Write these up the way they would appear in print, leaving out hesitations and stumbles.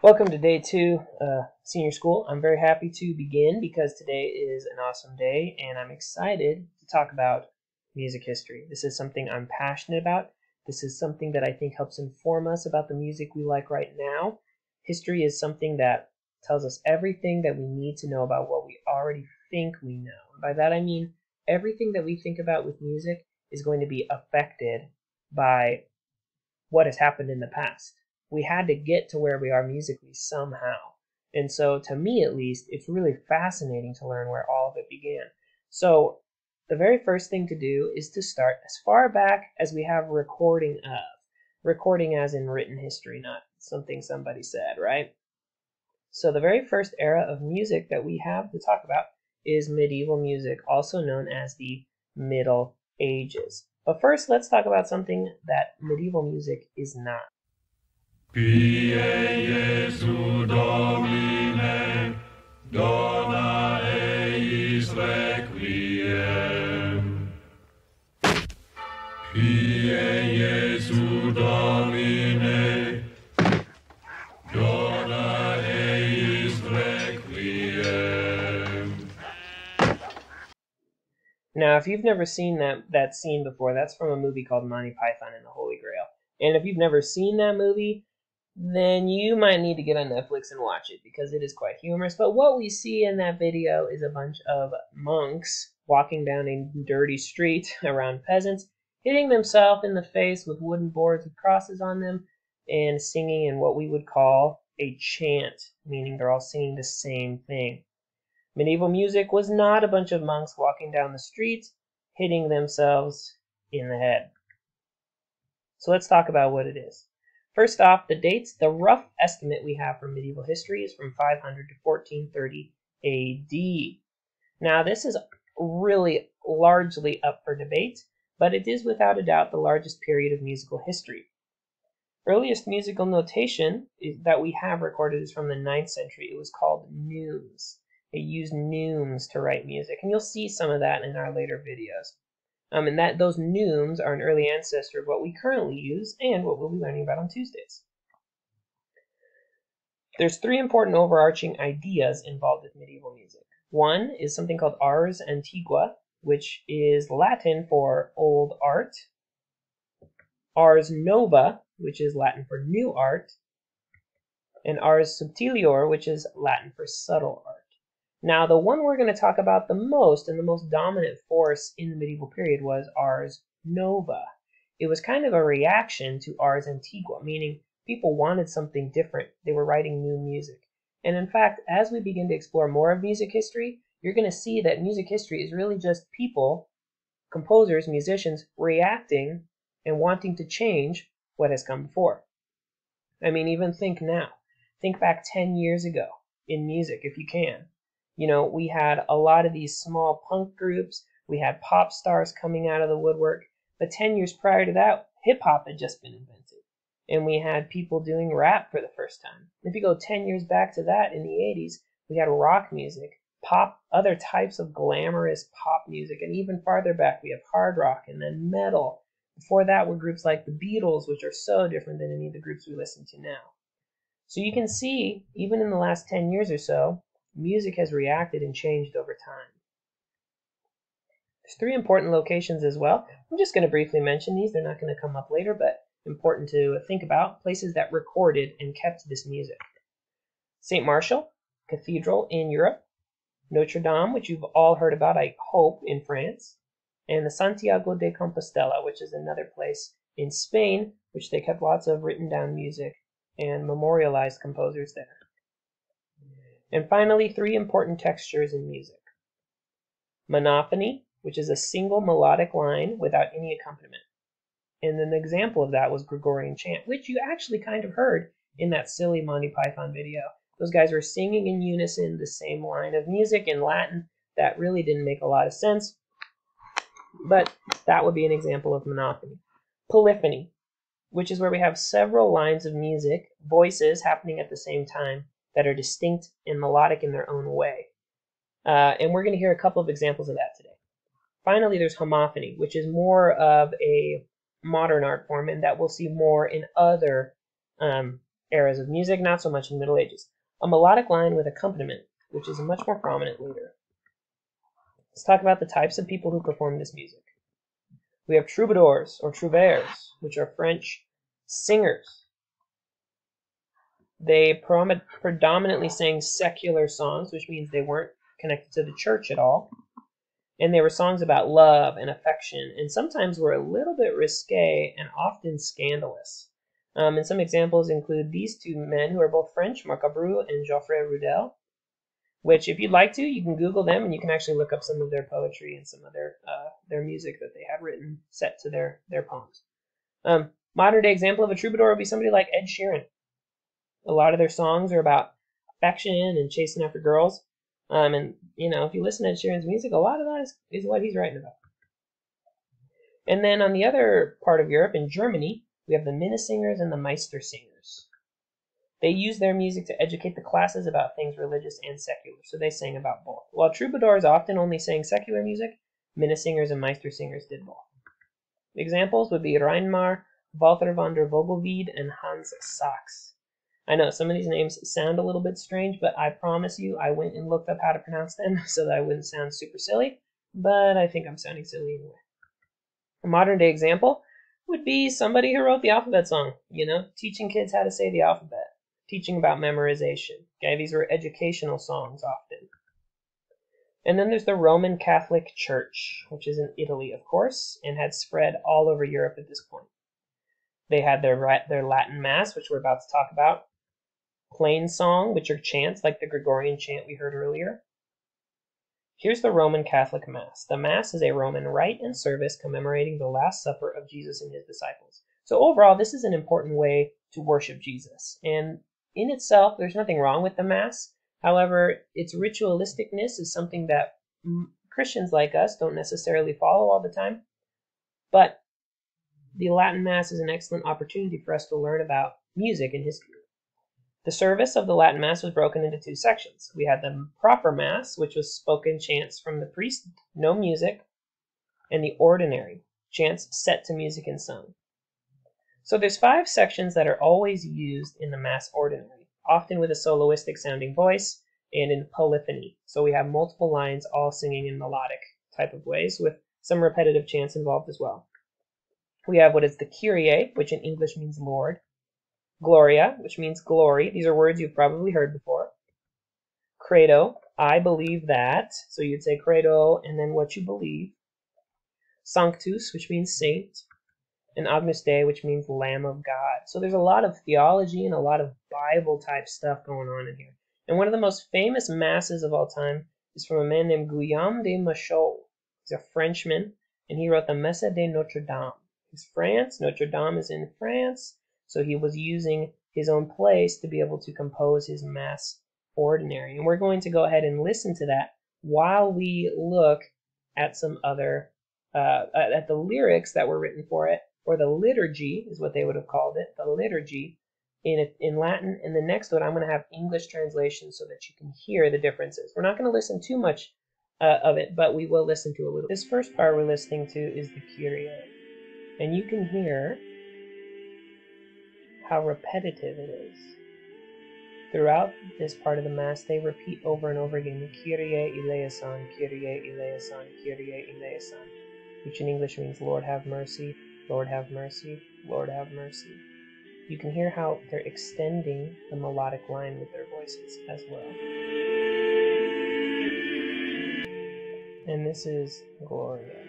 Welcome to day 2 senior school. I'm very happy to begin because today is an awesome day and I'm excited to talk about music history. This is something I'm passionate about. This is something that I think helps inform us about the music we like right now. History is something that tells us everything that we need to know about what we already think we know. And by that I mean everything that we think about with music is going to be affected by what has happened in the past. We had to get to where we are musically somehow. And so, to me at least, it's really fascinating to learn where all of it began. So, the very first thing to do is to start as far back as we have recording of. Recording as in written history, not something somebody said, right? So, the very first era of music that we have to talk about is medieval music, also known as the Middle Ages. But first, let's talk about something that medieval music is not. Pie Jesu Domine, dona eis requiem. Pie Jesu Domine, dona eis requiem. Now, if you've never seen that scene before, that's from a movie called Monty Python and the Holy Grail. And if you've never seen that movie, then you might need to get on Netflix and watch it because it is quite humorous. But what we see in that video is a bunch of monks walking down a dirty street around peasants, hitting themselves in the face with wooden boards with crosses on them, and singing in what we would call a chant, meaning they're all singing the same thing. Medieval music was not a bunch of monks walking down the street, hitting themselves in the head. So let's talk about what it is. First off, the dates, the rough estimate we have from medieval history is from 500 to 1430 AD. Now, this is really largely up for debate, but it is without a doubt the largest period of musical history. Earliest musical notation that we have recorded is from the 9th century. It was called neumes. They used neumes to write music, and you'll see some of that in our later videos. And those neumes are an early ancestor of what we currently use and what we'll be learning about on Tuesdays. There's 3 important overarching ideas involved with medieval music. One is something called ars antiqua, which is Latin for old art. Ars nova, which is Latin for new art. And ars subtilior, which is Latin for subtle art. Now, the one we're going to talk about the most and the most dominant force in the medieval period was ars nova. It was kind of a reaction to ars antiqua, meaning people wanted something different. They were writing new music. And in fact, as we begin to explore more of music history, you're going to see that music history is really just people, composers, musicians, reacting and wanting to change what has come before. I mean, even think now. Think back 10 years ago in music, if you can. You know, we had a lot of these small punk groups. We had pop stars coming out of the woodwork. But 10 years prior to that, hip-hop had just been invented. And we had people doing rap for the first time. If you go 10 years back to that, in the 80s, we had rock music, pop, other types of glamorous pop music. And even farther back, we have hard rock and then metal. Before that were groups like the Beatles, which are so different than any of the groups we listen to now. So you can see, even in the last 10 years or so, music has reacted and changed over time. There's 3 important locations as well. I'm just going to briefly mention these. They're not going to come up later, but important to think about. Places that recorded and kept this music. St. Martial Cathedral in Europe. Notre Dame, which you've all heard about, I hope, in France. And the Santiago de Compostela, which is another place in Spain, which they kept lots of written down music and memorialized composers there. And finally, 3 important textures in music. Monophony, which is a single melodic line without any accompaniment. And an example of that was Gregorian chant, which you actually kind of heard in that silly Monty Python video. Those guys were singing in unison the same line of music in Latin. That really didn't make a lot of sense, but that would be an example of monophony. Polyphony, which is where we have several lines of music, voices happening at the same time, that are distinct and melodic in their own way. And we're going to hear a couple of examples of that today. Finally, there's homophony, which is more of a modern art form, and that we'll see more in other eras of music, not so much in the Middle Ages. A melodic line with accompaniment, which is much more prominent later. Let's talk about the types of people who perform this music. We have troubadours, or trouvères, which are French singers. They predominantly sang secular songs, which means they weren't connected to the church at all. And they were songs about love and affection, and sometimes were a little bit risque and often scandalous. And some examples include these two men who are both French, Marc Abreu and Geoffrey Rudel, which if you'd like to, you can Google them and you can actually look up some of their poetry and some of their music that they have written set to their poems. Modern day example of a troubadour would be somebody like Ed Sheeran. A lot of their songs are about affection and chasing after girls. And, if you listen to Ed Sheeran's music, a lot of that is what he's writing about. And then on the other part of Europe, in Germany, we have the Minnesingers and the Meistersingers. They used their music to educate the classes about things religious and secular, so they sang about both. While troubadours often only sang secular music, Minnesingers and Meistersingers did both. Examples would be Reinmar, Walter van der Vogelweide, and Hans Sachs. I know some of these names sound a little bit strange, but I promise you I went and looked up how to pronounce them so that I wouldn't sound super silly, but I think I'm sounding silly anyway. A modern day example would be somebody who wrote the alphabet song, teaching kids how to say the alphabet, teaching about memorization. Okay, these were educational songs often. And then there's the Roman Catholic Church, which is in Italy, of course, and had spread all over Europe at this point. They had their Latin Mass, which we're about to talk about, plain song, which are chants like the Gregorian chant we heard earlier. Here's the Roman Catholic Mass. The Mass is a Roman rite and service commemorating the Last Supper of Jesus and his disciples. So overall, this is an important way to worship Jesus. And in itself, there's nothing wrong with the Mass. However, its ritualisticness is something that Christians like us don't necessarily follow all the time. But the Latin Mass is an excellent opportunity for us to learn about music and history. The service of the Latin Mass was broken into two sections. We had the proper Mass, which was spoken chants from the priest, no music, and the ordinary, chants set to music and sung. So there's 5 sections that are always used in the Mass ordinary, often with a soloistic sounding voice and in polyphony. So we have multiple lines all singing in melodic type of ways with some repetitive chants involved as well. We have what is the Kyrie, which in English means Lord. Gloria, which means glory. These are words you've probably heard before. Credo, I believe that. So you'd say credo and then what you believe. Sanctus, which means saint. And Agnus Dei, which means Lamb of God. So there's a lot of theology and a lot of Bible type stuff going on in here. And one of the most famous masses of all time is from a man named Guillaume de Machaut. He's a Frenchman, and he wrote the Messe de Notre Dame. It's France. Notre Dame is in France. So he was using his own place to be able to compose his Mass ordinary. And we're going to go ahead and listen to that while we look at some other, at the lyrics that were written for it, or the liturgy is what they would have called it, the liturgy in Latin. And the next one, I'm going to have English translation so that you can hear the differences. We're not going to listen too much of it, but we will listen to a little. This first part we're listening to is the Kyrie. And you can hear how repetitive it is. Throughout this part of the Mass, they repeat over and over again, Kyrie eleison, Kyrie eleison, Kyrie eleison, which in English means Lord have mercy, Lord have mercy, Lord have mercy. You can hear how they're extending the melodic line with their voices as well. And this is Gloria.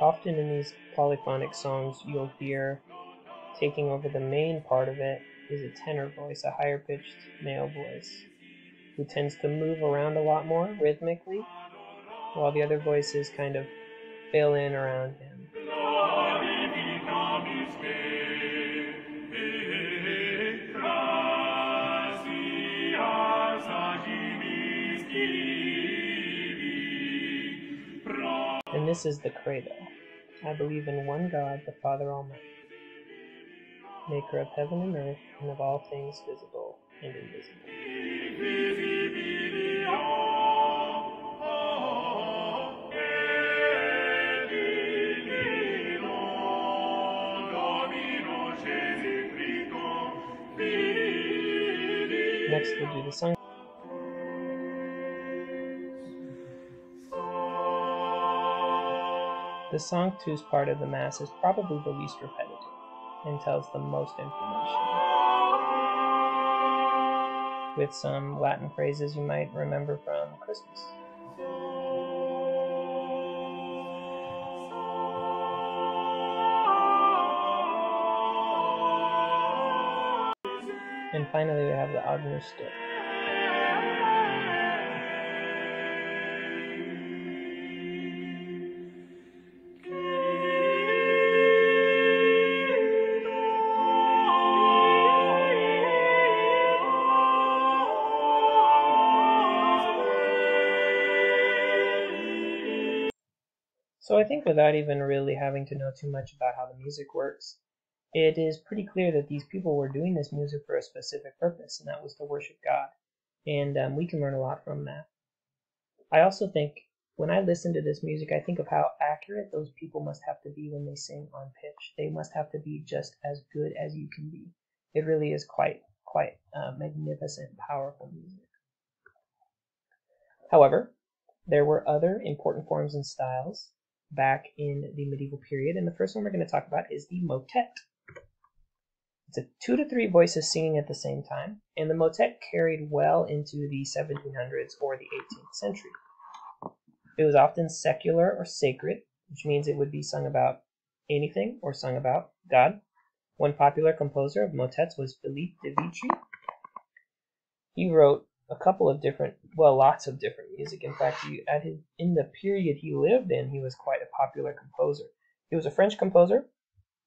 Often in these polyphonic songs, you'll hear taking over the main part of it is a tenor voice, a higher pitched male voice, who tends to move around a lot more rhythmically, while the other voices kind of fill in around him. And this is the Credo. I believe in one God, the Father Almighty, maker of heaven and earth, and of all things visible and invisible. Next we'll do the song. The Sanctus part of the Mass is probably the least repetitive and tells the most information, with some Latin phrases you might remember from Christmas. And finally we have the Agnus Dei. So I think without even really having to know too much about how the music works, it is pretty clear that these people were doing this music for a specific purpose, and that was to worship God. And we can learn a lot from that. I also think when I listen to this music, I think of how accurate those people must have to be when they sing on pitch. They must have to be just as good as you can be. It really is quite magnificent, powerful music. However, there were other important forms and styles back in the medieval period, and the first one we're going to talk about is the motet. It's a 2 to 3 voices singing at the same time, and the motet carried well into the 1700s or the 18th century. It was often secular or sacred, which means it would be sung about anything or sung about God. One popular composer of motets was Philippe de Vitry. He wrote a couple of different, well, lots of different music. In fact, in the period he lived in, he was quite a popular composer. He was a French composer,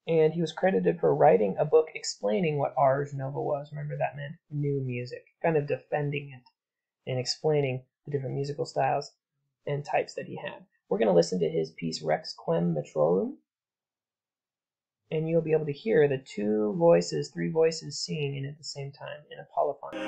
and he was credited for writing a book explaining what ars nova was. Remember, that meant new music, kind of defending it and explaining the different musical styles and types that he had. We're going to listen to his piece Rex Quem Metrorum, and you'll be able to hear the 3 voices singing in at the same time in a polyphony.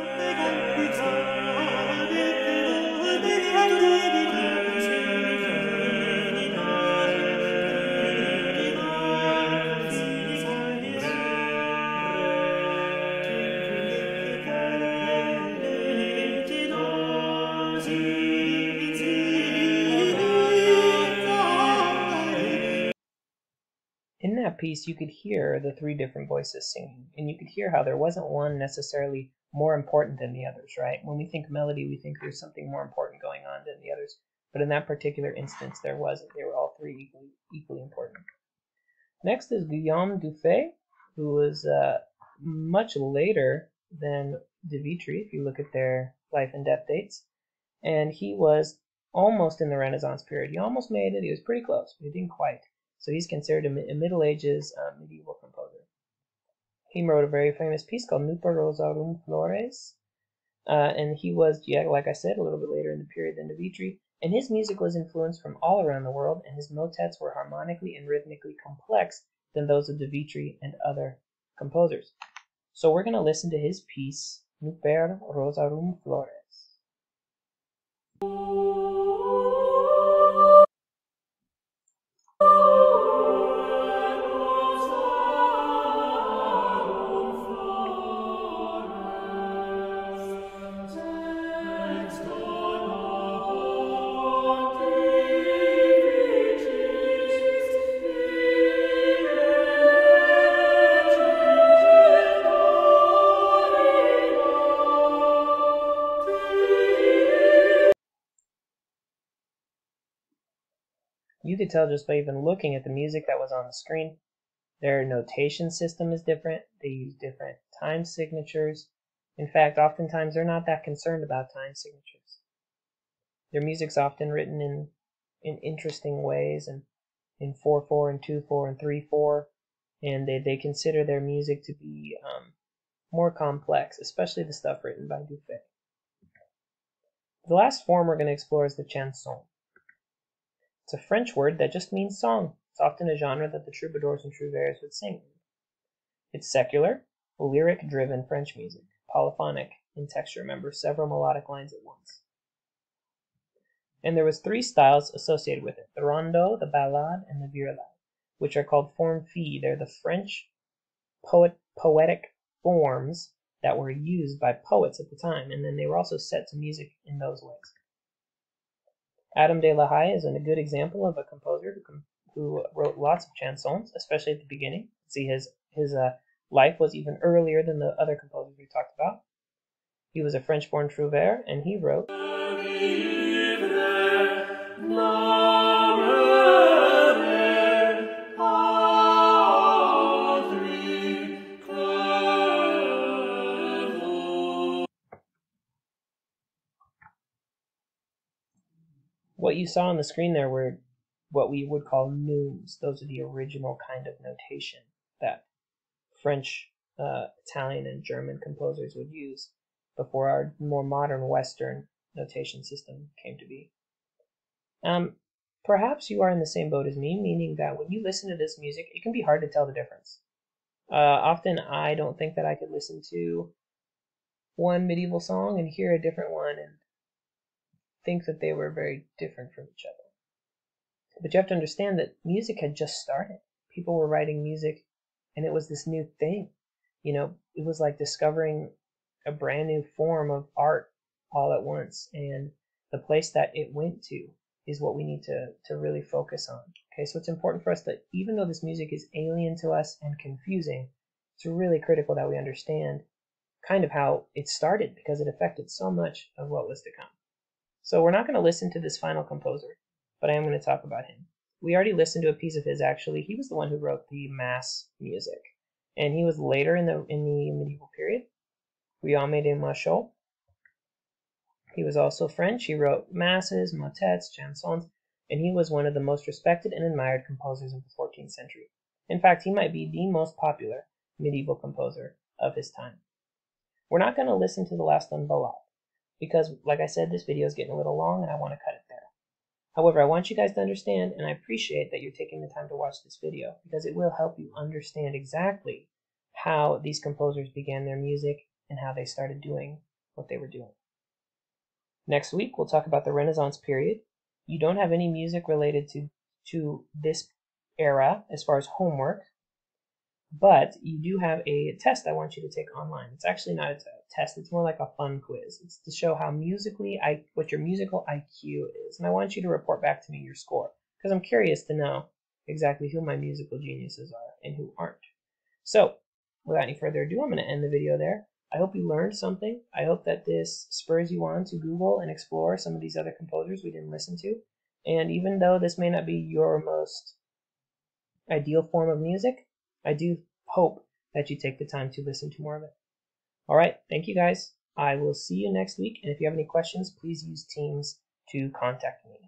In that piece, you could hear the 3 different voices singing, and you could hear how there wasn't one necessarily more important than the others, right? When we think melody, we think there's something more important going on than the others, but in that particular instance, there wasn't. They were all 3 equally important. Next is Guillaume Dufay, who was much later than de Vitry, if you look at their life and death dates, and he was almost in the Renaissance period. He almost made it. He was pretty close, but he didn't quite. So he's considered a Middle Ages medieval composer. He wrote a very famous piece called Nuper Rosarum Flores, and he was, like I said, a little bit later in the period than de Vitry, and his music was influenced from all around the world, and his motets were harmonically and rhythmically complex than those of de Vitry and other composers. So we're going to listen to his piece, Nuper Rosarum Flores. You could tell just by even looking at the music that was on the screen. Their notation system is different. They use different time signatures. In fact, oftentimes they're not that concerned about time signatures. Their music's often written in interesting ways, and in 4/4 and 2/4 and 3/4, and they consider their music to be more complex, especially the stuff written by Dufay. The last form we're going to explore is the chancel. It's a French word that just means song. It's often a genre that the troubadours and trouvères would sing. It's secular, lyric-driven French music, polyphonic in texture. Remember, several melodic lines at once. And there was 3 styles associated with it: the rondo, the ballade, and the virelai, which are called forme fille. They're the French poetic forms that were used by poets at the time, and then they were also set to music in those ways. Adam de la Haye is a good example of a composer who wrote lots of chansons, especially at the beginning. See, his life was even earlier than the other composers we talked about. He was a French-born trouvère, and he wrote what you saw on the screen there were what we would call neumes. Those are the original kind of notation that French, Italian, and German composers would use before our more modern Western notation system came to be. Perhaps you are in the same boat as me, meaning that when you listen to this music, it can be hard to tell the difference. Often I don't think that I could listen to one medieval song and hear a different one and think that they were very different from each other. But you have to understand that music had just started. People were writing music, and it was this new thing. It was like discovering a brand new form of art all at once, and the place that it went to is what we need to really focus on. Okay, so it's important for us that even though this music is alien to us and confusing, it's really critical that we understand kind of how it started, because it affected so much of what was to come. So we're not going to listen to this final composer, but I am going to talk about him. We already listened to a piece of his, actually. He was the one who wrote the Mass music, and he was later in the medieval period. Guillaume de Machaut. He was also French. He wrote masses, motets, chansons, and he was one of the most respected and admired composers of the 14th century. In fact, he might be the most popular medieval composer of his time. We're not going to listen to the last one, Ballade, because, like I said, this video is getting a little long and I want to cut it there. However, I want you guys to understand, and I appreciate that you're taking the time to watch this video, because it will help you understand exactly how these composers began their music and how they started doing what they were doing. Next week, we'll talk about the Renaissance period. You don't have any music related to this era as far as homework, but you do have a test I want you to take online. It's actually not a test, it's more like a fun quiz. It's to show how what your musical IQ is. And I want you to report back to me your score, because I'm curious to know exactly who my musical geniuses are and who aren't. So, without any further ado, I'm going to end the video there. I hope you learned something. I hope that this spurs you on to Google and explore some of these other composers we didn't listen to. And even though this may not be your most ideal form of music, I do hope that you take the time to listen to more of it. All right, thank you guys. I will see you next week, and if you have any questions, please use Teams to contact me.